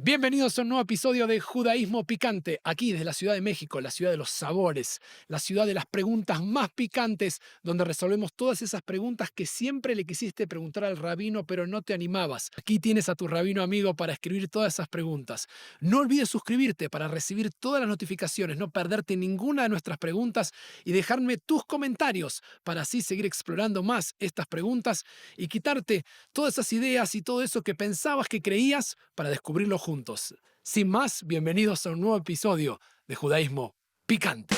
Bienvenidos a un nuevo episodio de Judaísmo Picante, aquí desde la Ciudad de México, la ciudad de los sabores, la ciudad de las preguntas más picantes, donde resolvemos todas esas preguntas que siempre le quisiste preguntar al rabino, pero no te animabas. Aquí tienes a tu rabino amigo para escribir todas esas preguntas. No olvides suscribirte para recibir todas las notificaciones, no perderte ninguna de nuestras preguntas y dejarme tus comentarios para así seguir explorando más estas preguntas y quitarte todas esas ideas y todo eso que pensabas que creías para descubrirlo juntos. Sin más, bienvenidos a un nuevo episodio de Judaísmo Picante.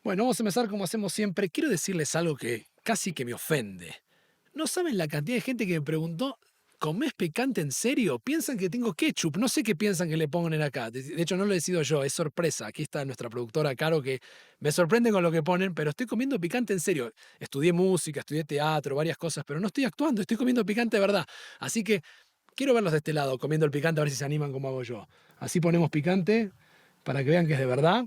Bueno, vamos a empezar como hacemos siempre. Quiero decirles algo que casi que me ofende. No saben la cantidad de gente que me preguntó, ¿comés picante en serio? Piensan que tengo ketchup. No sé qué piensan que le pongan acá. De hecho, no lo decido yo, es sorpresa. Aquí está nuestra productora Caro que me sorprende con lo que ponen, pero estoy comiendo picante en serio. Estudié música, estudié teatro, varias cosas, pero no estoy actuando, estoy comiendo picante de verdad. Así que quiero verlos de este lado comiendo el picante, a ver si se animan como hago yo. Así ponemos picante para que vean que es de verdad.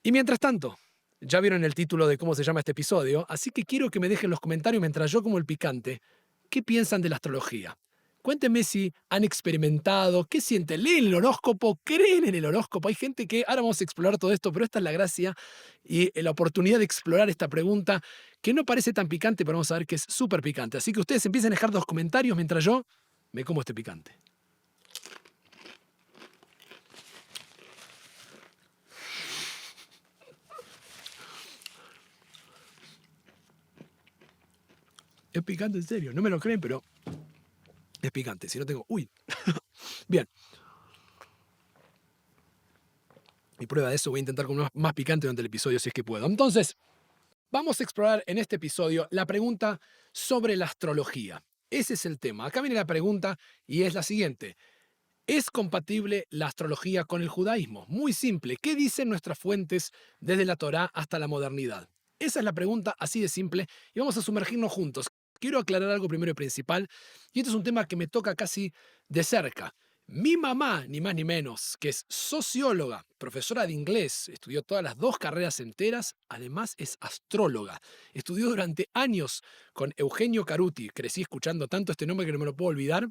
Y mientras tanto, ya vieron el título de cómo se llama este episodio, así que quiero que me dejen los comentarios mientras yo como el picante. ¿Qué piensan de la astrología? Cuéntenme si han experimentado, qué sienten, leen el horóscopo, creen en el horóscopo. Hay gente que, ahora vamos a explorar todo esto, pero esta es la gracia y la oportunidad de explorar esta pregunta que no parece tan picante, pero vamos a ver que es súper picante. Así que ustedes empiecen a dejar los comentarios mientras yo me como este picante. Es picante en serio, no me lo creen, pero es picante. Si no tengo... Uy. Bien. Y prueba de eso, voy a intentar comer más picante durante el episodio si es que puedo. Entonces, vamos a explorar en este episodio la pregunta sobre la astrología. Ese es el tema. Acá viene la pregunta y es la siguiente. ¿Es compatible la astrología con el judaísmo? Muy simple. ¿Qué dicen nuestras fuentes desde la Torá hasta la modernidad? Esa es la pregunta, así de simple, y vamos a sumergirnos juntos. Quiero aclarar algo primero y principal, y este es un tema que me toca casi de cerca. Mi mamá, ni más ni menos, que es socióloga, profesora de inglés, estudió todas las dos carreras enteras, además es astróloga. Estudió durante años con Eugenio Caruti. Crecí escuchando tanto este nombre que no me lo puedo olvidar.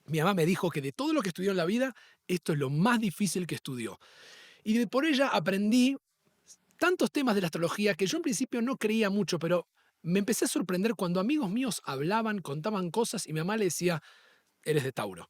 Mi mamá me dijo que de todo lo que estudió en la vida, esto es lo más difícil que estudió. Y por ella aprendí tantos temas de la astrología que yo en principio no creía mucho, pero me empecé a sorprender cuando amigos míos hablaban, contaban cosas y mi mamá le decía, eres de Tauro.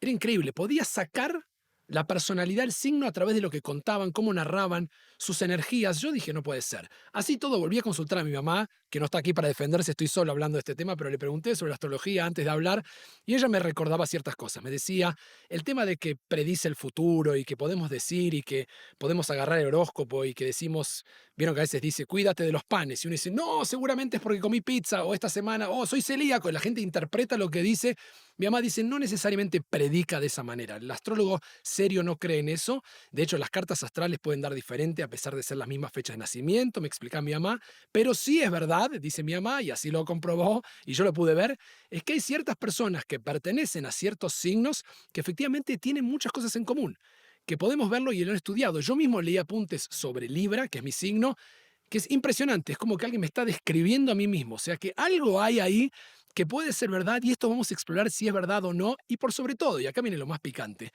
Era increíble, podía sacar la personalidad, el signo a través de lo que contaban, cómo narraban, sus energías. Yo dije, no puede ser. Así todo, volví a consultar a mi mamá, que no está aquí para defenderse, estoy solo hablando de este tema, pero le pregunté sobre la astrología antes de hablar y ella me recordaba ciertas cosas. Me decía el tema de que predice el futuro y que podemos decir y que podemos agarrar el horóscopo y que decimos, vieron que a veces dice, cuídate de los panes. Y uno dice, no, seguramente es porque comí pizza o esta semana, oh, soy celíaco. Y la gente interpreta lo que dice. Mi mamá dice, no necesariamente predica de esa manera. El astrólogo serio no cree en eso. De hecho, las cartas astrales pueden dar diferente a pesar de ser las mismas fechas de nacimiento, me explica mi mamá. Pero sí es verdad, dice mi mamá, y así lo comprobó, y yo lo pude ver, es que hay ciertas personas que pertenecen a ciertos signos que efectivamente tienen muchas cosas en común, que podemos verlo y lo han estudiado. Yo mismo leí apuntes sobre Libra, que es mi signo, que es impresionante, es como que alguien me está describiendo a mí mismo, o sea que algo hay ahí que puede ser verdad y esto vamos a explorar si es verdad o no y por sobre todo, y acá viene lo más picante,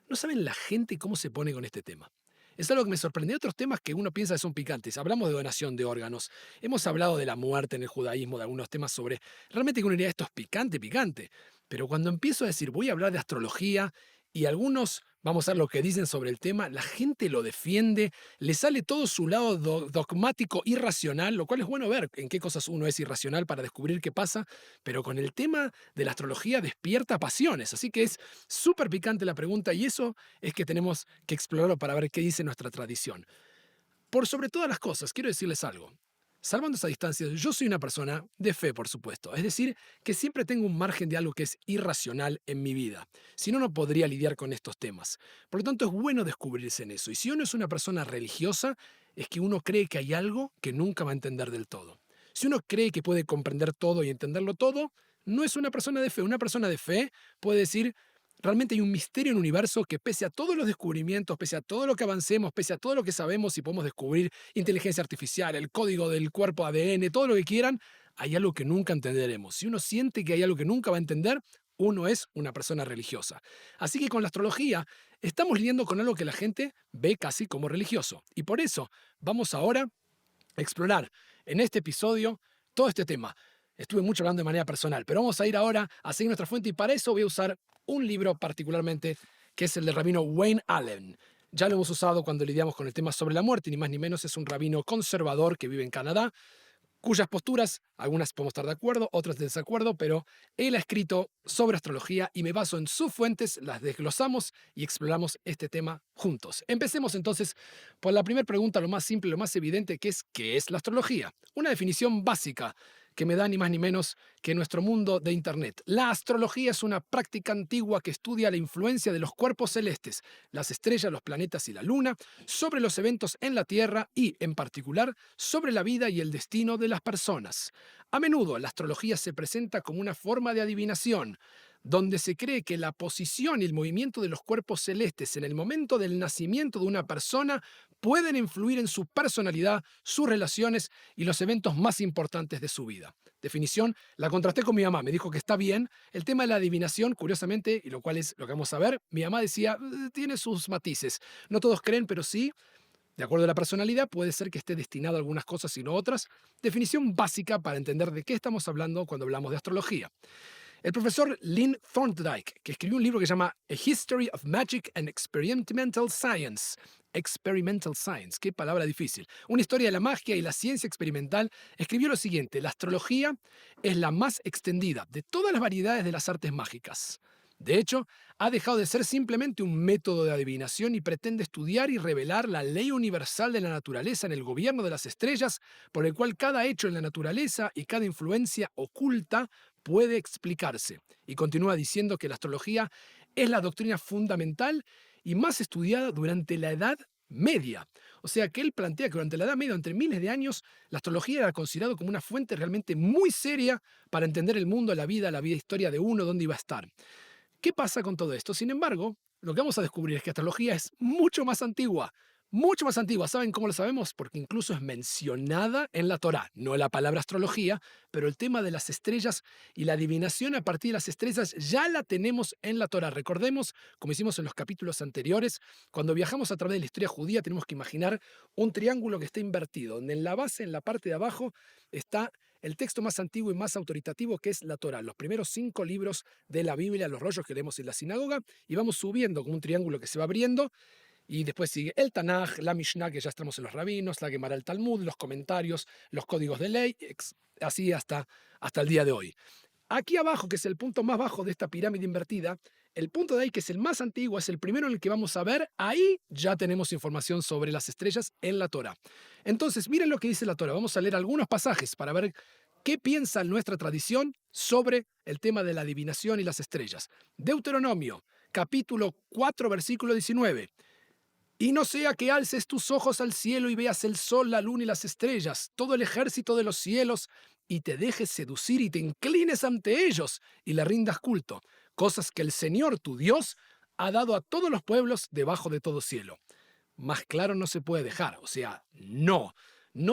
no saben la gente cómo se pone con este tema. Es algo que me sorprendió. Otros temas que uno piensa que son picantes. Hablamos de donación de órganos. Hemos hablado de la muerte en el judaísmo, de algunos temas sobre... Realmente que uno diría, esto es picante, picante. Pero cuando empiezo a decir, voy a hablar de astrología y algunos, vamos a ver lo que dicen sobre el tema, la gente lo defiende, le sale todo su lado dogmático, irracional, lo cual es bueno ver en qué cosas uno es irracional para descubrir qué pasa, pero con el tema de la astrología despierta pasiones. Así que es súper picante la pregunta y eso es que tenemos que explorarlo para ver qué dice nuestra tradición. Por sobre todas las cosas, quiero decirles algo. Salvando esa distancia, yo soy una persona de fe, por supuesto. Es decir, que siempre tengo un margen de algo que es irracional en mi vida. Si no, no podría lidiar con estos temas. Por lo tanto, es bueno descubrirse en eso. Y si uno es una persona religiosa, es que uno cree que hay algo que nunca va a entender del todo. Si uno cree que puede comprender todo y entenderlo todo, no es una persona de fe. Una persona de fe puede decir, realmente hay un misterio en el universo que pese a todos los descubrimientos, pese a todo lo que avancemos, pese a todo lo que sabemos y podemos descubrir, inteligencia artificial, el código del cuerpo ADN, todo lo que quieran, hay algo que nunca entenderemos. Si uno siente que hay algo que nunca va a entender, uno es una persona religiosa. Así que con la astrología estamos lidiando con algo que la gente ve casi como religioso. Y por eso vamos ahora a explorar en este episodio todo este tema. Estuve mucho hablando de manera personal, pero vamos a ir ahora a seguir nuestra fuente y para eso voy a usar un libro particularmente que es el del rabino Wayne Allen. Ya lo hemos usado cuando lidiamos con el tema sobre la muerte, ni más ni menos es un rabino conservador que vive en Canadá, cuyas posturas, algunas podemos estar de acuerdo, otras de desacuerdo, pero él ha escrito sobre astrología y me baso en sus fuentes, las desglosamos y exploramos este tema juntos. Empecemos entonces por la primera pregunta, lo más simple, lo más evidente, que es ¿qué es la astrología? Una definición básica que me da ni más ni menos que nuestro mundo de Internet. La astrología es una práctica antigua que estudia la influencia de los cuerpos celestes, las estrellas, los planetas y la luna, sobre los eventos en la Tierra y, en particular, sobre la vida y el destino de las personas. A menudo, la astrología se presenta como una forma de adivinación, donde se cree que la posición y el movimiento de los cuerpos celestes en el momento del nacimiento de una persona pueden influir en su personalidad, sus relaciones y los eventos más importantes de su vida. Definición, la contrasté con mi mamá, me dijo que está bien. El tema de la adivinación, curiosamente, y lo cual es lo que vamos a ver, mi mamá decía, tiene sus matices. No todos creen, pero sí, de acuerdo a la personalidad, puede ser que esté destinado a algunas cosas y no otras. Definición básica para entender de qué estamos hablando cuando hablamos de astrología. El profesor Lynn Thorndike, que escribió un libro que se llama A History of Magic and Experimental Science. Experimental Science, qué palabra difícil. Una historia de la magia y la ciencia experimental, escribió lo siguiente: la astrología es la más extendida de todas las variedades de las artes mágicas. De hecho, ha dejado de ser simplemente un método de adivinación y pretende estudiar y revelar la ley universal de la naturaleza en el gobierno de las estrellas, por el cual cada hecho en la naturaleza y cada influencia oculta puede explicarse. Y continúa diciendo que la astrología es la doctrina fundamental y más estudiada durante la Edad Media. O sea que él plantea que durante la Edad Media, entre miles de años, la astrología era considerado como una fuente realmente muy seria para entender el mundo, la vida historia de uno, dónde iba a estar. ¿Qué pasa con todo esto? Sin embargo, lo que vamos a descubrir es que la astrología es mucho más antigua. Mucho más antigua. ¿Saben cómo lo sabemos? Porque incluso es mencionada en la Torá. No la palabra astrología, pero el tema de las estrellas y la adivinación a partir de las estrellas ya la tenemos en la Torá. Recordemos, como hicimos en los capítulos anteriores, cuando viajamos a través de la historia judía tenemos que imaginar un triángulo que está invertido, donde en la base, en la parte de abajo, está el texto más antiguo y más autoritativo, que es la Torá, los primeros 5 libros de la Biblia, los rollos que leemos en la sinagoga, y vamos subiendo como un triángulo que se va abriendo, y después sigue el Tanaj, la Mishnah, que ya estamos en los rabinos, la Gemara, el Talmud, los comentarios, los códigos de ley, así hasta el día de hoy. Aquí abajo, que es el punto más bajo de esta pirámide invertida, el punto de ahí, que es el más antiguo, es el primero en el que vamos a ver, ahí ya tenemos información sobre las estrellas en la Torá. Entonces, miren lo que dice la Torá. Vamos a leer algunos pasajes para ver qué piensa nuestra tradición sobre el tema de la adivinación y las estrellas. Deuteronomio, capítulo 4, versículo 19. Y no sea que alces tus ojos al cielo y veas el sol, la luna y las estrellas, todo el ejército de los cielos, y te dejes seducir y te inclines ante ellos y le rindas culto, cosas que el Señor tu Dios ha dado a todos los pueblos debajo de todo cielo. Más claro no se puede dejar, o sea, no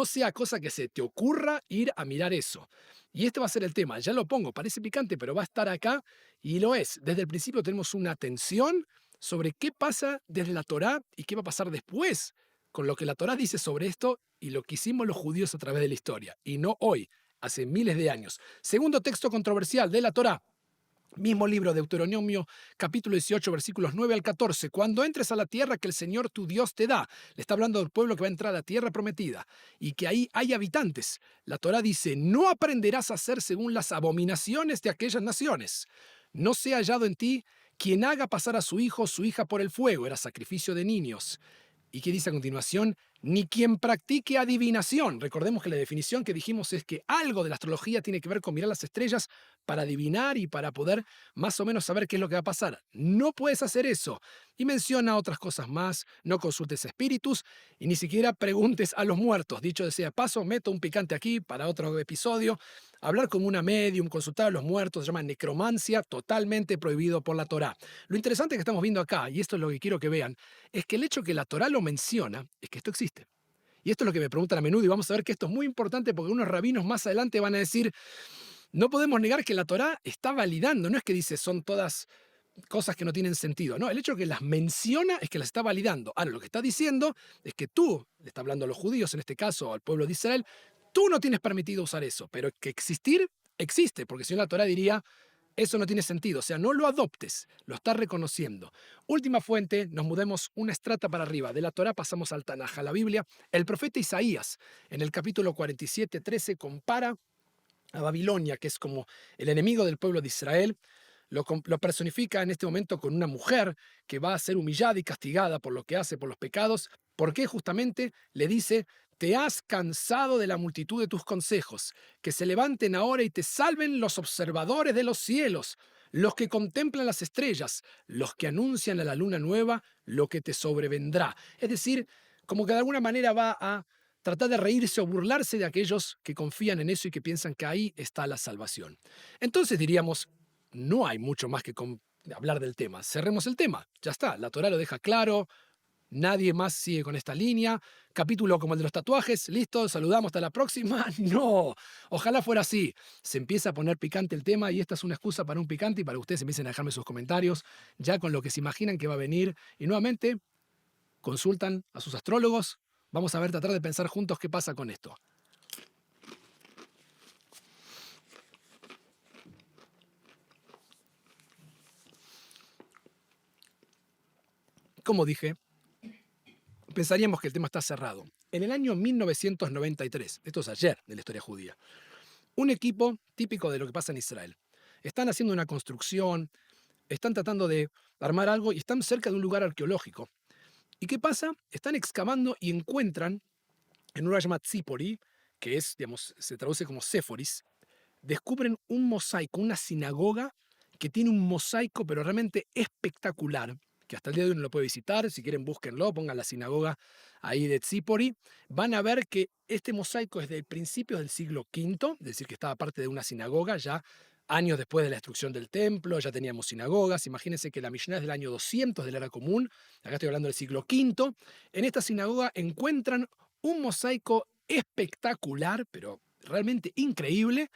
sea cosa que se te ocurra ir a mirar eso. Y este va a ser el tema, ya lo pongo, parece picante, pero va a estar acá y lo es. Desde el principio tenemos una tensión sobre qué pasa desde la Torá y qué va a pasar después con lo que la Torá dice sobre esto y lo que hicimos los judíos a través de la historia, y no hoy, hace miles de años. Segundo texto controversial de la Torá. Mismo libro, Deuteronomio, capítulo 18, versículos 9 al 14. Cuando entres a la tierra que el Señor tu Dios te da, le está hablando del pueblo que va a entrar a la tierra prometida, y que ahí hay habitantes. La Torá dice, no aprenderás a hacer según las abominaciones de aquellas naciones. No sea hallado en ti quien haga pasar a su hijo o su hija por el fuego, era sacrificio de niños. ¿Y qué dice a continuación? ni quien practique adivinación. Recordemos que la definición que dijimos es que algo de la astrología tiene que ver con mirar las estrellas para adivinar y para poder más o menos saber qué es lo que va a pasar. No puedes hacer eso. Y menciona otras cosas más. No consultes espíritus y ni siquiera preguntes a los muertos. Dicho sea de paso, meto un picante aquí para otro episodio. Hablar como una medium, consultar a los muertos, se llama necromancia, totalmente prohibido por la Torá. Lo interesante que estamos viendo acá, y esto es lo que quiero que vean, es que el hecho que la Torá lo menciona es que esto existe. Y esto es lo que me preguntan a menudo, y vamos a ver que esto es muy importante porque unos rabinos más adelante van a decir, no podemos negar que la Torá está validando, no es que dice son todas cosas que no tienen sentido, no, el hecho de que las menciona es que las está validando. Ahora, lo que está diciendo es que tú, le está hablando a los judíos en este caso, al pueblo de Israel, tú no tienes permitido usar eso, pero que existir, existe, porque si no la Torá diría, eso no tiene sentido, o sea, no lo adoptes, lo estás reconociendo. Última fuente, nos mudemos una estrata para arriba. De la Torá pasamos al Tanaj, a la Biblia. El profeta Isaías, en el capítulo 47:13, compara a Babilonia, que es como el enemigo del pueblo de Israel, lo personifica en este momento con una mujer que va a ser humillada y castigada por lo que hace, por los pecados, porque justamente le dice, te has cansado de la multitud de tus consejos, que se levanten ahora y te salven los observadores de los cielos, los que contemplan las estrellas, los que anuncian a la luna nueva lo que te sobrevendrá. Es decir, como que de alguna manera va a tratar de reírse o burlarse de aquellos que confían en eso y que piensan que ahí está la salvación. Entonces diríamos, no hay mucho más que hablar del tema. Cerremos el tema. Ya está. La Torá lo deja claro. Nadie más sigue con esta línea. Capítulo como el de los tatuajes. Listo. Saludamos. Hasta la próxima. No. Ojalá fuera así. Se empieza a poner picante el tema y esta es una excusa para un picante y para que ustedes empiecen a dejarme sus comentarios ya con lo que se imaginan que va a venir. Y nuevamente, consultan a sus astrólogos. Vamos a ver, tratar de pensar juntos qué pasa con esto. Como dije, pensaríamos que el tema está cerrado. En el año 1993, esto es ayer de la historia judía, un equipo típico de lo que pasa en Israel. Están haciendo una construcción, están tratando de armar algo y están cerca de un lugar arqueológico. ¿Y qué pasa? Están excavando y encuentran en un lugar llamado Tzipori, que es, digamos, se traduce como Séforis, descubren un mosaico, una sinagoga que tiene un mosaico pero realmente espectacular, que hasta el día de hoy uno lo puede visitar. Si quieren, búsquenlo, pongan la sinagoga ahí de Tzipori. Van a ver que este mosaico es de principios del siglo V, es decir, que estaba parte de una sinagoga ya años después de la destrucción del templo, ya teníamos sinagogas. Imagínense que la Mishnah es del año 200 de la era común, acá estoy hablando del siglo V. En esta sinagoga encuentran un mosaico espectacular, pero realmente increíble,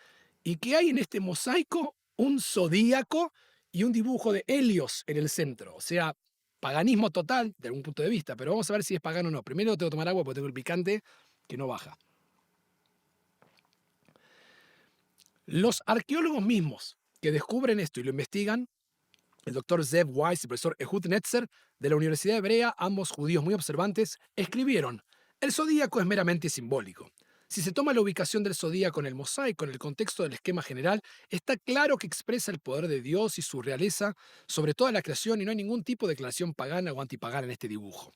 y que hay en este mosaico un zodíaco y un dibujo de Helios en el centro. O sea, paganismo total, de algún punto de vista, pero vamos a ver si es pagano o no. Primero tengo que tomar agua porque tengo el picante que no baja. Los arqueólogos mismos que descubren esto y lo investigan, el doctor Zev Weiss y el profesor Ehud Netzer de la Universidad Hebrea, ambos judíos muy observantes, escribieron, el zodíaco es meramente simbólico. Si se toma la ubicación del zodíaco en el mosaico, en el contexto del esquema general, está claro que expresa el poder de Dios y su realeza sobre toda la creación y no hay ningún tipo de declaración pagana o antipagana en este dibujo.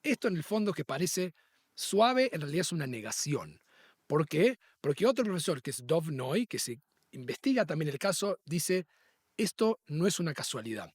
Esto en el fondo que parece suave, en realidad es una negación. ¿Por qué? Porque otro profesor, que es Dov Noy, que se investiga también el caso, dice, esto no es una casualidad.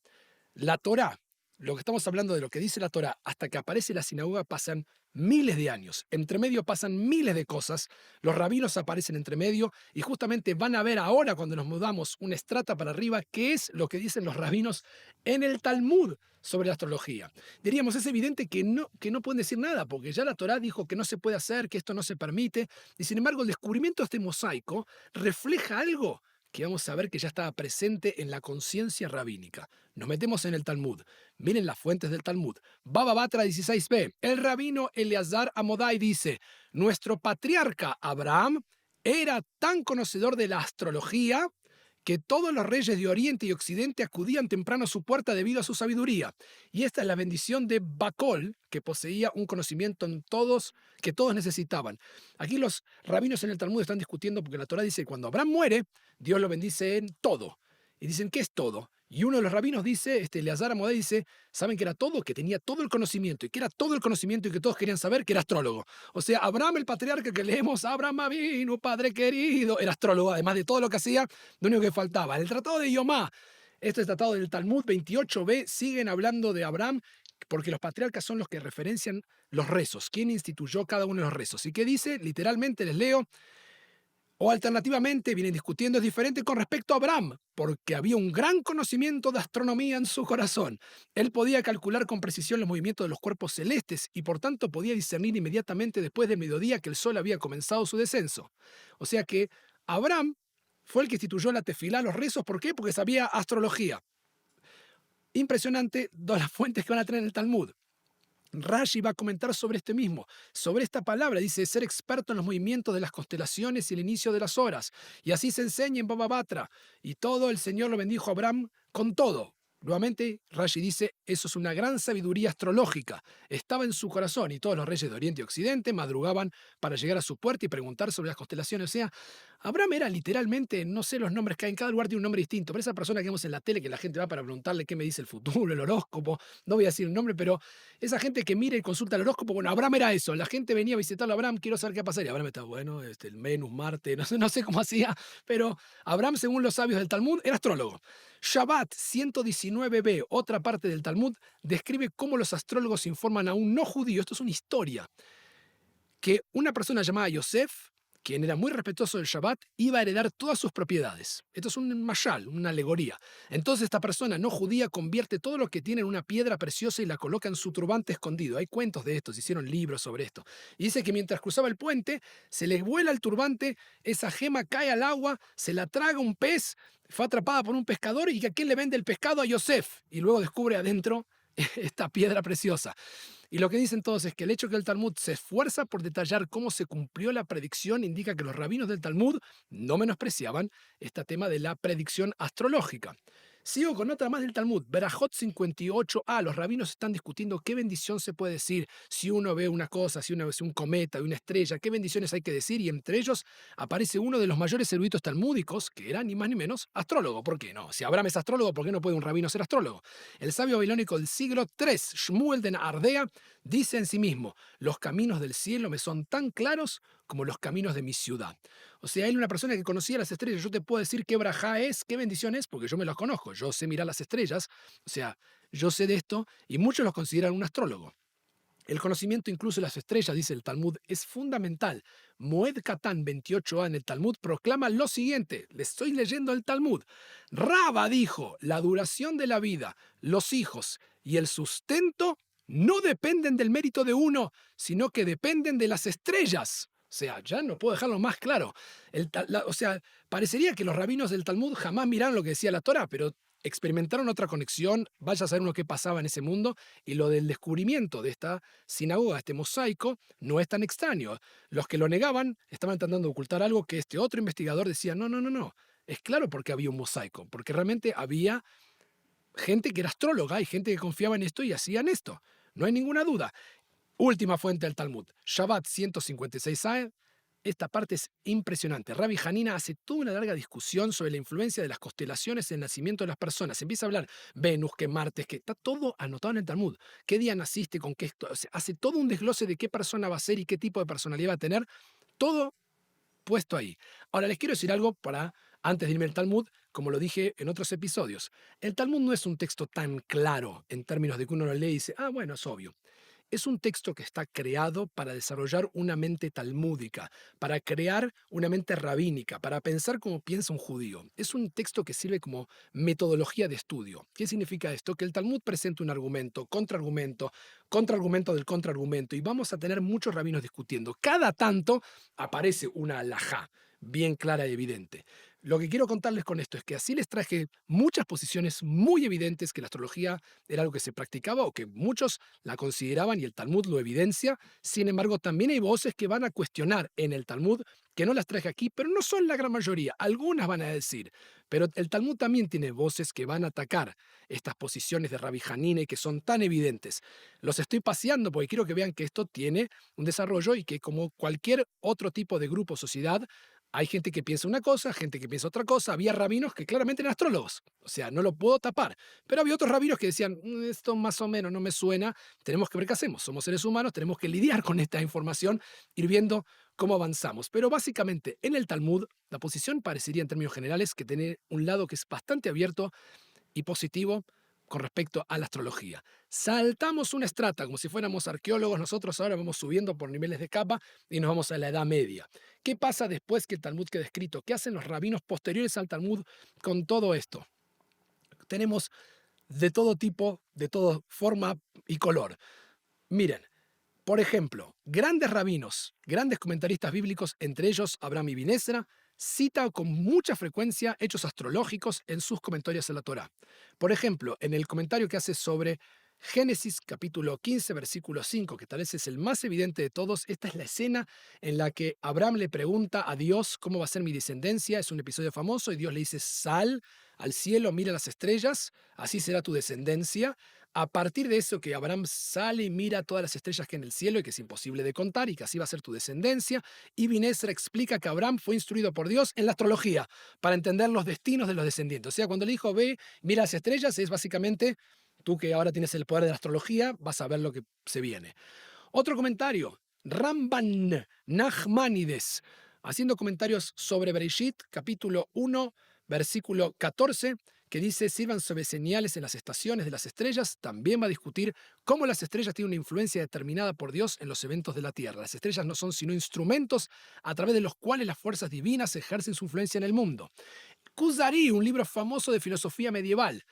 La Torá, lo que estamos hablando de lo que dice la Torá, hasta que aparece la sinagoga pasan miles de años. Entre medio pasan miles de cosas. Los rabinos aparecen entre medio y justamente van a ver ahora cuando nos mudamos una estrata para arriba qué es lo que dicen los rabinos en el Talmud sobre la astrología. Diríamos, es evidente que no pueden decir nada porque ya la Torá dijo que no se puede hacer, que esto no se permite. Y sin embargo el descubrimiento de este mosaico refleja algo que vamos a ver que ya estaba presente en la conciencia rabínica. Nos metemos en el Talmud. Miren las fuentes del Talmud. Baba Batra 16b. El rabino Eleazar Amodai dice, nuestro patriarca Abraham era tan conocedor de la astrología que todos los reyes de Oriente y Occidente acudían temprano a su puerta debido a su sabiduría. Y esta es la bendición de Bacol, que poseía un conocimiento que todos necesitaban. Aquí los rabinos en el Talmud están discutiendo porque la Torá dice que cuando Abraham muere, Dios lo bendice en todo. Y dicen, ¿qué es todo? Y uno de los rabinos dice, Eleazar Amodei dice, saben que era todo, que tenía todo el conocimiento, y que era todo el conocimiento y que todos querían saber que era astrólogo. O sea, Abraham, el patriarca que leemos, Abraham Avinu, padre querido, era astrólogo, además de todo lo que hacía, lo único que faltaba. En el tratado de Yomá, este es tratado del Talmud 28b, siguen hablando de Abraham, porque los patriarcas son los que referencian los rezos, quién instituyó cada uno de los rezos. ¿Y qué dice? Literalmente les leo. O alternativamente, vienen discutiendo, es diferente con respecto a Abraham, porque había un gran conocimiento de astronomía en su corazón. Él podía calcular con precisión los movimientos de los cuerpos celestes y por tanto podía discernir inmediatamente después del mediodía que el sol había comenzado su descenso. O sea que Abraham fue el que instituyó la tefilá, los rezos. ¿Por qué? Porque sabía astrología. Impresionante todas las fuentes que van a tener en el Talmud. Rashi va a comentar sobre este mismo, sobre esta palabra, dice ser experto en los movimientos de las constelaciones y el inicio de las horas. Y así se enseña en Baba Batra. Y todo el Señor lo bendijo a Abraham con todo. Nuevamente, Rashi dice, eso es una gran sabiduría astrológica. Estaba en su corazón y todos los reyes de Oriente y Occidente madrugaban para llegar a su puerta y preguntar sobre las constelaciones. O sea, Abraham era literalmente, no sé los nombres que hay, en cada lugar tiene un nombre distinto, pero esa persona que vemos en la tele que la gente va para preguntarle qué me dice el futuro, el horóscopo, no voy a decir un nombre, pero esa gente que mira y consulta el horóscopo, bueno, Abraham era eso, la gente venía a visitarlo a Abraham, quiero saber qué va a pasar, y Abraham está bueno, el Venus, Marte, no sé cómo hacía, pero Abraham, según los sabios del Talmud, era astrólogo. Shabbat 119b, otra parte del Talmud, describe cómo los astrólogos informan a un no judío, esto es una historia, que una persona llamada Yosef, quien era muy respetuoso del Shabbat, iba a heredar todas sus propiedades. Esto es un mashal, una alegoría. Entonces esta persona no judía convierte todo lo que tiene en una piedra preciosa y la coloca en su turbante escondido. Hay cuentos de esto, se hicieron libros sobre esto. Y dice que mientras cruzaba el puente, se le vuela el turbante, esa gema cae al agua, se la traga un pez, fue atrapada por un pescador y que aquel le vende el pescado a Yosef. Y luego descubre adentro esta piedra preciosa. Y lo que dicen todos es que el hecho que el Talmud se esfuerza por detallar cómo se cumplió la predicción indica que los rabinos del Talmud no menospreciaban este tema de la predicción astrológica. Sigo con otra más del Talmud, Berajot 58a. Los rabinos están discutiendo qué bendición se puede decir si uno ve una cosa, si uno ve un cometa, una estrella, qué bendiciones hay que decir. Y entre ellos aparece uno de los mayores eruditos talmúdicos, que era ni más ni menos astrólogo. ¿Por qué no? Si Abraham es astrólogo, ¿por qué no puede un rabino ser astrólogo? El sabio babilónico del siglo III, Shmuel de Ardea, dice en sí mismo, los caminos del cielo me son tan claros como los caminos de mi ciudad. O sea, él era una persona que conocía las estrellas. Yo te puedo decir qué brajá es, qué bendición es, porque yo me los conozco. Yo sé mirar las estrellas. O sea, yo sé de esto y muchos los consideran un astrólogo. El conocimiento incluso de las estrellas, dice el Talmud, es fundamental. Moed Katan 28a en el Talmud proclama lo siguiente. Le estoy leyendo el Talmud. Raba dijo, la duración de la vida, los hijos y el sustento no dependen del mérito de uno, sino que dependen de las estrellas. O sea, ya no puedo dejarlo más claro. O sea, parecería que los rabinos del Talmud jamás miraron lo que decía la Torá, pero experimentaron otra conexión, vaya a saber uno qué pasaba en ese mundo, y lo del descubrimiento de esta sinagoga, este mosaico, no es tan extraño. Los que lo negaban estaban tratando de ocultar algo que este otro investigador decía, no, no, no, no, es claro porque había un mosaico, porque realmente había gente que era astróloga y gente que confiaba en esto y hacían esto, no hay ninguna duda. Última fuente del Talmud, Shabbat 156a. Esta parte es impresionante. Rabbi Hanina hace toda una larga discusión sobre la influencia de las constelaciones en el nacimiento de las personas. Empieza a hablar Venus, que Marte, que está todo anotado en el Talmud. ¿Qué día naciste? ¿Con qué? O sea, hace todo un desglose de qué persona va a ser y qué tipo de personalidad va a tener. Todo puesto ahí. Ahora les quiero decir algo para, antes de irme al Talmud, como lo dije en otros episodios. El Talmud no es un texto tan claro en términos de que uno lo lee y dice, ah, bueno, es obvio. Es un texto que está creado para desarrollar una mente talmúdica, para crear una mente rabínica, para pensar como piensa un judío. Es un texto que sirve como metodología de estudio. ¿Qué significa esto? Que el Talmud presenta un argumento, contraargumento, contraargumento del contraargumento, y vamos a tener muchos rabinos discutiendo. Cada tanto aparece una alajá bien clara y evidente. Lo que quiero contarles con esto es que así les traje muchas posiciones muy evidentes que la astrología era algo que se practicaba o que muchos la consideraban y el Talmud lo evidencia. Sin embargo, también hay voces que van a cuestionar en el Talmud, que no las traje aquí, pero no son la gran mayoría. Algunas van a decir, pero el Talmud también tiene voces que van a atacar estas posiciones de Rabbi Hanina y que son tan evidentes. Los estoy paseando porque quiero que vean que esto tiene un desarrollo y que como cualquier otro tipo de grupo o sociedad, Hay gente que piensa una cosa, gente que piensa otra cosa. Había rabinos que claramente eran astrólogos. O sea, no lo puedo tapar. Pero había otros rabinos que decían, esto más o menos no me suena. Tenemos que ver qué hacemos. Somos seres humanos, tenemos que lidiar con esta información, ir viendo cómo avanzamos. Pero básicamente, en el Talmud, la posición parecería en términos generales que tiene un lado que es bastante abierto y positivo con respecto a la astrología. Saltamos una estrata, como si fuéramos arqueólogos, nosotros ahora vamos subiendo por niveles de capa y nos vamos a la Edad Media. ¿Qué pasa después que el Talmud queda escrito? ¿Qué hacen los rabinos posteriores al Talmud con todo esto? Tenemos de todo tipo, de toda forma y color. Miren, por ejemplo, grandes rabinos, grandes comentaristas bíblicos, entre ellos Abraham Ibn Ezra, cita con mucha frecuencia hechos astrológicos en sus comentarios a la Torá. Por ejemplo, en el comentario que hace sobre Génesis capítulo 15, versículo 5, que tal vez es el más evidente de todos, esta es la escena en la que Abraham le pregunta a Dios cómo va a ser mi descendencia, es un episodio famoso, y Dios le dice, sal al cielo, mira las estrellas, así será tu descendencia. A partir de eso que Abraham sale y mira todas las estrellas que hay en el cielo y que es imposible de contar y que así va a ser tu descendencia, Ibn Ezra explica que Abraham fue instruido por Dios en la astrología para entender los destinos de los descendientes. O sea, cuando le dijo ve, mira las estrellas, es básicamente tú que ahora tienes el poder de la astrología, vas a ver lo que se viene. Otro comentario, Ramban Nachmanides, haciendo comentarios sobre Bereshit, capítulo 1, versículo 14, que dice, sirvan sobre señales en las estaciones de las estrellas, también va a discutir cómo las estrellas tienen una influencia determinada por Dios en los eventos de la Tierra. Las estrellas no son sino instrumentos a través de los cuales las fuerzas divinas ejercen su influencia en el mundo. Kuzari, un libro famoso de filosofía medieval.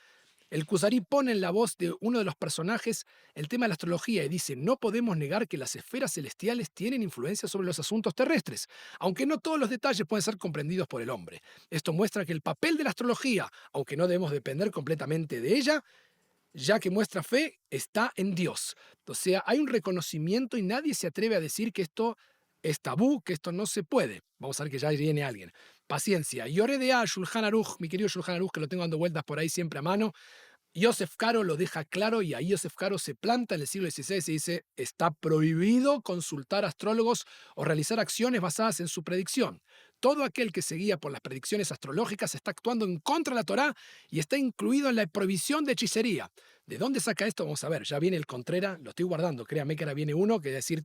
El Kuzari pone en la voz de uno de los personajes el tema de la astrología y dice, no podemos negar que las esferas celestiales tienen influencia sobre los asuntos terrestres, aunque no todos los detalles pueden ser comprendidos por el hombre. Esto muestra que el papel de la astrología, aunque no debemos depender completamente de ella, ya que nuestra fe está en Dios. O sea, hay un reconocimiento y nadie se atreve a decir que esto es tabú, que esto no se puede. Vamos a ver que ya viene alguien. Paciencia. Yore de A, Shulchan Aruch, mi querido Shulchan Aruch, que lo tengo dando vueltas por ahí siempre a mano. Yosef Caro lo deja claro y ahí Yosef Caro se planta en el siglo XVI y dice, está prohibido consultar astrólogos o realizar acciones basadas en su predicción. Todo aquel que se guía por las predicciones astrológicas está actuando en contra de la Torá y está incluido en la prohibición de hechicería. ¿De dónde saca esto? Vamos a ver, ya viene el Contrera, lo estoy guardando, créame que ahora viene uno, que decir,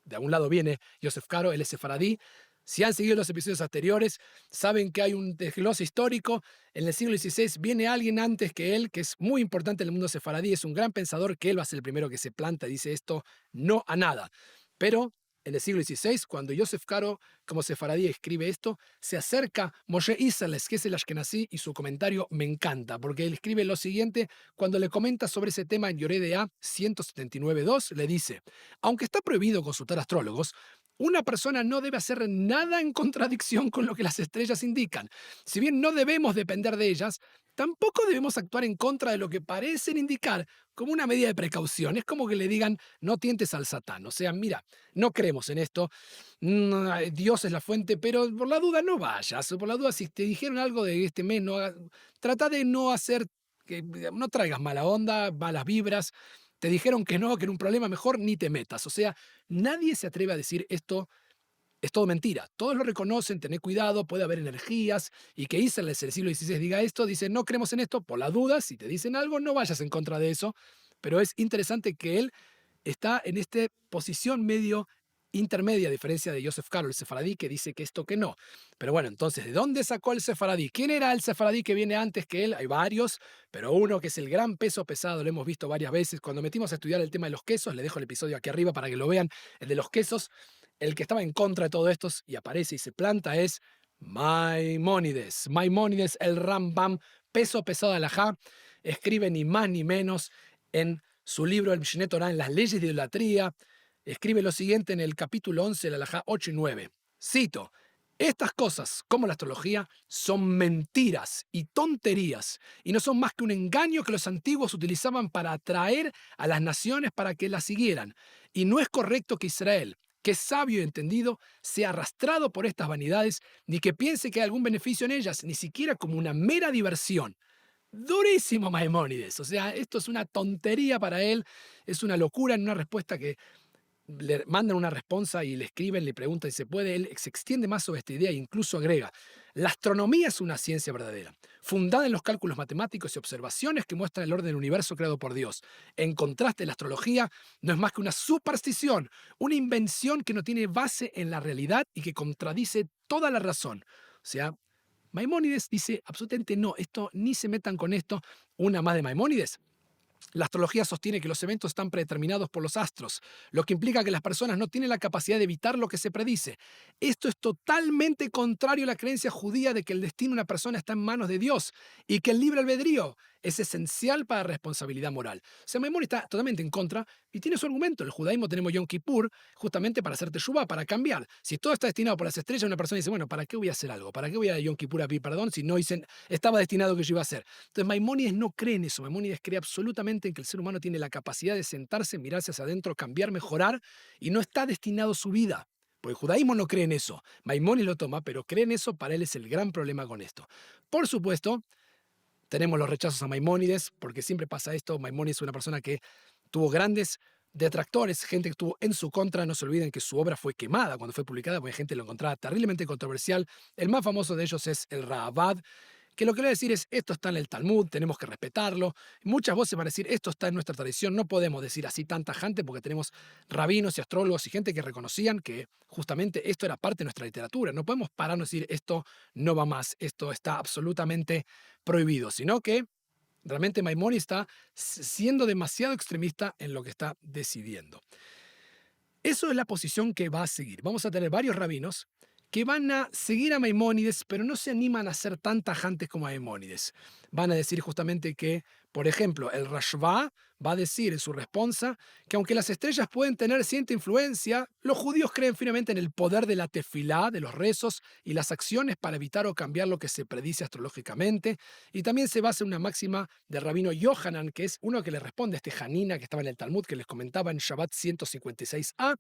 de algún lado viene Yosef Caro, él es sefaradí. Si han seguido los episodios anteriores, saben que hay un desglose histórico. En el siglo XVI viene alguien antes que él, que es muy importante en el mundo sefaradí, es un gran pensador, que él va a ser el primero que se planta y dice esto, no a nada. Pero en el siglo XVI, cuando Yosef Caro, como sefaradí, escribe esto, se acerca Moshe Isserles, que es el Ashkenazí, y su comentario me encanta, porque él escribe lo siguiente, cuando le comenta sobre ese tema en Yoreh De'ah 179.2, le dice, aunque está prohibido consultar astrólogos, una persona no debe hacer nada en contradicción con lo que las estrellas indican. Si bien no debemos depender de ellas, tampoco debemos actuar en contra de lo que parecen indicar como una medida de precaución. Es como que le digan, no tientes al Satán. O sea, mira, no creemos en esto, Dios es la fuente, pero por la duda no vayas. Por la duda, si te dijeron algo de este mes, trata de no hacer, que no traigas mala onda, malas vibras. Te dijeron que no, que era un problema, mejor ni te metas. O sea, nadie se atreve a decir esto es todo mentira. Todos lo reconocen, tened cuidado, puede haber energías. Y que Israel, el siglo XVI, diga esto, dice, no creemos en esto, por la duda, si te dicen algo, no vayas en contra de eso. Pero es interesante que él está en esta posición medio intermedia, a diferencia de Yosef Karo, el sefaradí, que dice que esto que no. Pero bueno, entonces, ¿de dónde sacó el sefaradí? ¿Quién era el sefaradí que viene antes que él? Hay varios, pero uno que es el gran peso pesado, lo hemos visto varias veces. Cuando metimos a estudiar el tema de los quesos, le dejo el episodio aquí arriba para que lo vean, el de los quesos, el que estaba en contra de todo esto y aparece y se planta es Maimónides. Maimónides, el Rambam, peso pesado de Alajá, escribe ni más ni menos en su libro El Mishneh Torah, en las leyes de idolatría, escribe lo siguiente en el capítulo 11 de la Alajá 8 y 9. Cito, estas cosas, como la astrología, son mentiras y tonterías, y no son más que un engaño que los antiguos utilizaban para atraer a las naciones para que las siguieran. Y no es correcto que Israel, que es sabio y entendido, sea arrastrado por estas vanidades, ni que piense que hay algún beneficio en ellas, ni siquiera como una mera diversión. Durísimo Maimónides, o sea, esto es una tontería para él, es una locura en una respuesta que le mandan una respuesta y le escriben, le preguntan si se puede, él se extiende más sobre esta idea e incluso agrega, la astronomía es una ciencia verdadera, fundada en los cálculos matemáticos y observaciones que muestran el orden del universo creado por Dios. En contraste, la astrología no es más que una superstición, una invención que no tiene base en la realidad y que contradice toda la razón. O sea, Maimónides dice absolutamente no, esto ni se metan con esto. Una más de Maimónides. La astrología sostiene que los eventos están predeterminados por los astros, lo que implica que las personas no tienen la capacidad de evitar lo que se predice. Esto es totalmente contrario a la creencia judía de que el destino de una persona está en manos de Dios y que el libre albedrío es esencial para la responsabilidad moral. O sea, Maimónides está totalmente en contra y tiene su argumento. En el judaísmo tenemos Yom Kippur justamente para hacer teshuvá, para cambiar. Si todo está destinado por las estrellas, una persona dice, bueno, ¿para qué voy a hacer algo? ¿Para qué voy a Yom Kippur a pedir perdón si no hice, estaba destinado que yo iba a hacer? Entonces Maimónides no cree en eso. Maimónides cree absolutamente en que el ser humano tiene la capacidad de sentarse, mirarse hacia adentro, cambiar, mejorar y no está destinado su vida. Porque el judaísmo no cree en eso. Maimónides lo toma, pero cree en eso, para él es el gran problema con esto. Por supuesto, tenemos los rechazos a Maimónides, porque siempre pasa esto. Maimónides es una persona que tuvo grandes detractores, gente que estuvo en su contra. No se olviden que su obra fue quemada cuando fue publicada, porque gente lo encontraba terriblemente controversial. El más famoso de ellos es el Ra'avad, que lo que quiere decir es, esto está en el Talmud, tenemos que respetarlo. Muchas voces van a decir, esto está en nuestra tradición, no podemos decir así tan tajante porque tenemos rabinos y astrólogos y gente que reconocían que justamente esto era parte de nuestra literatura. No podemos pararnos y decir, esto no va más, esto está absolutamente prohibido, sino que realmente Maimónides está siendo demasiado extremista en lo que está decidiendo. Eso es la posición que va a seguir. Vamos a tener varios rabinos que van a seguir a Maimónides, pero no se animan a ser tan tajantes como Maimónides. Van a decir justamente que, por ejemplo, el Rashba va a decir en su responsa que aunque las estrellas pueden tener cierta influencia, los judíos creen firmemente en el poder de la tefilá, de los rezos y las acciones para evitar o cambiar lo que se predice astrológicamente. Y también se basa en una máxima del rabino Yohanan, que es uno que le responde a este Hanina que estaba en el Talmud, que les comentaba en Shabbat 156a,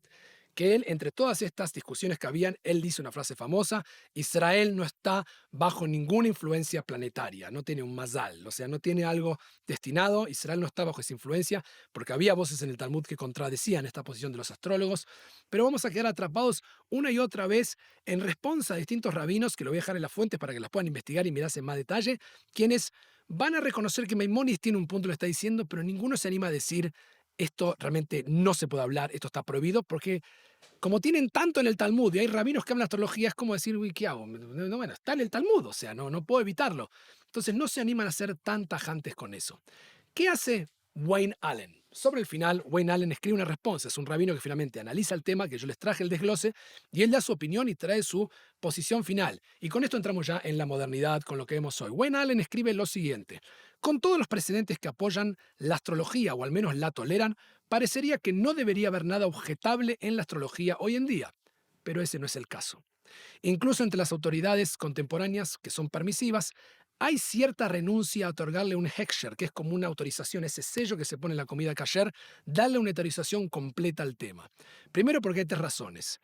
que él, entre todas estas discusiones que habían, él dice una frase famosa: Israel no está bajo ninguna influencia planetaria, no tiene un mazal, o sea, no tiene algo destinado. Israel no está bajo esa influencia, porque había voces en el Talmud que contradecían esta posición de los astrólogos, pero vamos a quedar atrapados una y otra vez en respuesta a distintos rabinos, que lo voy a dejar en las fuentes para que las puedan investigar y mirarse en más detalle, quienes van a reconocer que Maimónides tiene un punto, lo está diciendo, pero ninguno se anima a decir, esto realmente no se puede hablar, esto está prohibido, porque como tienen tanto en el Talmud y hay rabinos que hablan astrología, es como decir, uy, ¿qué hago? No, bueno, está en el Talmud, o sea, no puedo evitarlo. Entonces no se animan a ser tan tajantes con eso. ¿Qué hace Wayne Allen? Sobre el final, Wayne Allen escribe una respuesta. Es un rabino que finalmente analiza el tema, que yo les traje el desglose, y él da su opinión y trae su posición final. Y con esto entramos ya en la modernidad, con lo que vemos hoy. Wayne Allen escribe lo siguiente: con todos los precedentes que apoyan la astrología, o al menos la toleran, parecería que no debería haber nada objetable en la astrología hoy en día. Pero ese no es el caso. Incluso entre las autoridades contemporáneas, que son permisivas, hay cierta renuncia a otorgarle un heksher, que es como una autorización, ese sello que se pone en la comida kasher, darle una autorización completa al tema. Primero, porque hay tres razones.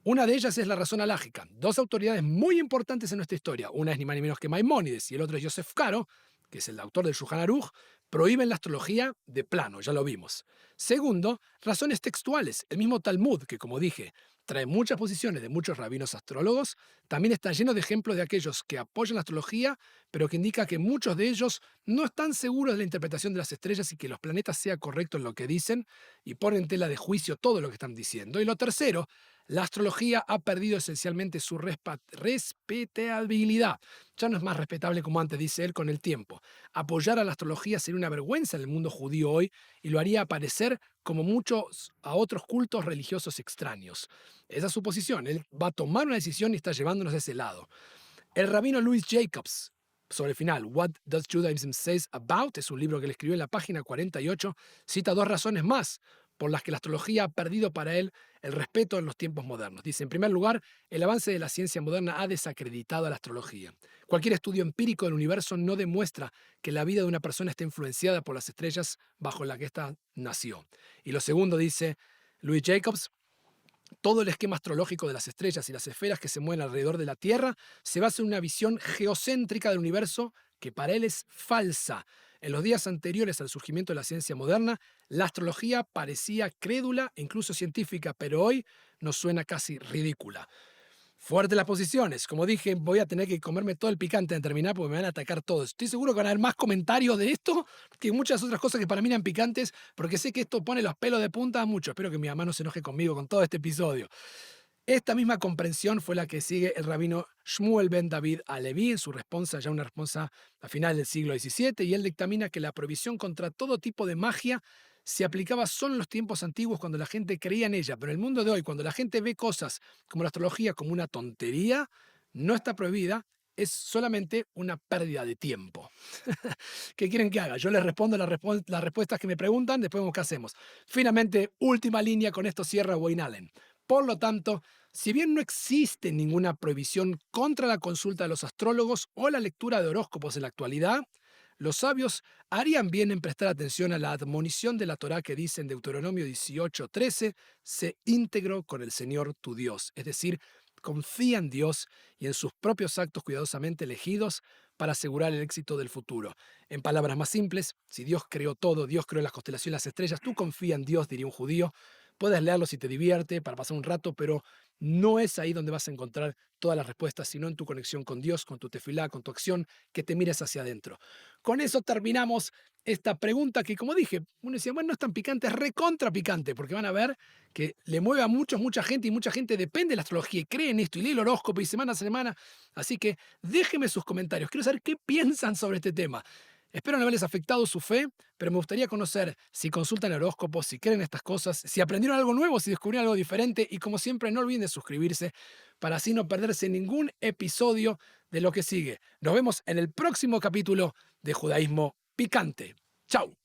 Una de ellas es la razón alágica. Dos autoridades muy importantes en nuestra historia, una es ni más ni menos que Maimónides y el otro es Yosef Karo, que es el autor del Shulchan Aruch, prohíben la astrología de plano, ya lo vimos. Segundo, razones textuales. El mismo Talmud, que como dije, trae muchas posiciones de muchos rabinos astrólogos, también está lleno de ejemplos de aquellos que apoyan la astrología, pero que indica que muchos de ellos no están seguros de la interpretación de las estrellas y que los planetas sea correcto en lo que dicen, y ponen en tela de juicio todo lo que están diciendo. Y lo tercero, la astrología ha perdido esencialmente su respetabilidad. Ya no es más respetable como antes, dice él, con el tiempo. Apoyar a la astrología sería una vergüenza en el mundo judío hoy y lo haría aparecer como muchos a otros cultos religiosos extraños. Esa es su posición. Él va a tomar una decisión y está llevándonos a ese lado. El rabino Louis Jacobs, sobre el final, What Does Judaism Say About? Es un libro que él escribió en la página 48, cita dos razones más por las que la astrología ha perdido para él el respeto en los tiempos modernos. Dice, en primer lugar, el avance de la ciencia moderna ha desacreditado a la astrología. Cualquier estudio empírico del universo no demuestra que la vida de una persona esté influenciada por las estrellas bajo las que ésta nació. Y lo segundo, dice Louis Jacobs, todo el esquema astrológico de las estrellas y las esferas que se mueven alrededor de la Tierra se basa en una visión geocéntrica del universo que para él es falsa. En los días anteriores al surgimiento de la ciencia moderna, la astrología parecía crédula e incluso científica, pero hoy nos suena casi ridícula. Fuerte las posiciones. Como dije, voy a tener que comerme todo el picante en terminar porque me van a atacar todos. Estoy seguro que van a haber más comentarios de esto que muchas otras cosas que para mí eran picantes, porque sé que esto pone los pelos de punta a muchos. Espero que mi mamá no se enoje conmigo con todo este episodio. Esta misma comprensión fue la que sigue el rabino Shmuel ben David Alevi en su respuesta, ya una respuesta a final del siglo XVII, y él dictamina que la prohibición contra todo tipo de magia se aplicaba solo en los tiempos antiguos cuando la gente creía en ella, pero en el mundo de hoy, cuando la gente ve cosas como la astrología como una tontería, no está prohibida, es solamente una pérdida de tiempo. ¿Qué quieren que haga? Yo les respondo las respuestas que me preguntan, después vemos qué hacemos. Finalmente, última línea, con esto cierra Wayne Allen. Por lo tanto, si bien no existe ninguna prohibición contra la consulta de los astrólogos o la lectura de horóscopos en la actualidad, los sabios harían bien en prestar atención a la admonición de la Torá que dice en Deuteronomio 18:13, sé íntegro con el Señor tu Dios. Es decir, confía en Dios y en sus propios actos cuidadosamente elegidos para asegurar el éxito del futuro. En palabras más simples, si Dios creó todo, Dios creó las constelaciones y las estrellas, tú confía en Dios, diría un judío. Puedes leerlo si te divierte, para pasar un rato, pero no es ahí donde vas a encontrar todas las respuestas, sino en tu conexión con Dios, con tu tefilá, con tu acción, que te mires hacia adentro. Con eso terminamos esta pregunta que, como dije, uno decía, bueno, no es tan picante, es recontra picante, porque van a ver que le mueve a mucha gente y mucha gente depende de la astrología y cree en esto y lee el horóscopo y semana a semana. Así que déjenme sus comentarios, quiero saber qué piensan sobre este tema. Espero no haberles afectado su fe, pero me gustaría conocer si consultan el horóscopo, si creen estas cosas, si aprendieron algo nuevo, si descubrieron algo diferente y como siempre no olviden de suscribirse para así no perderse ningún episodio de lo que sigue. Nos vemos en el próximo capítulo de Judaísmo Picante. ¡Chao!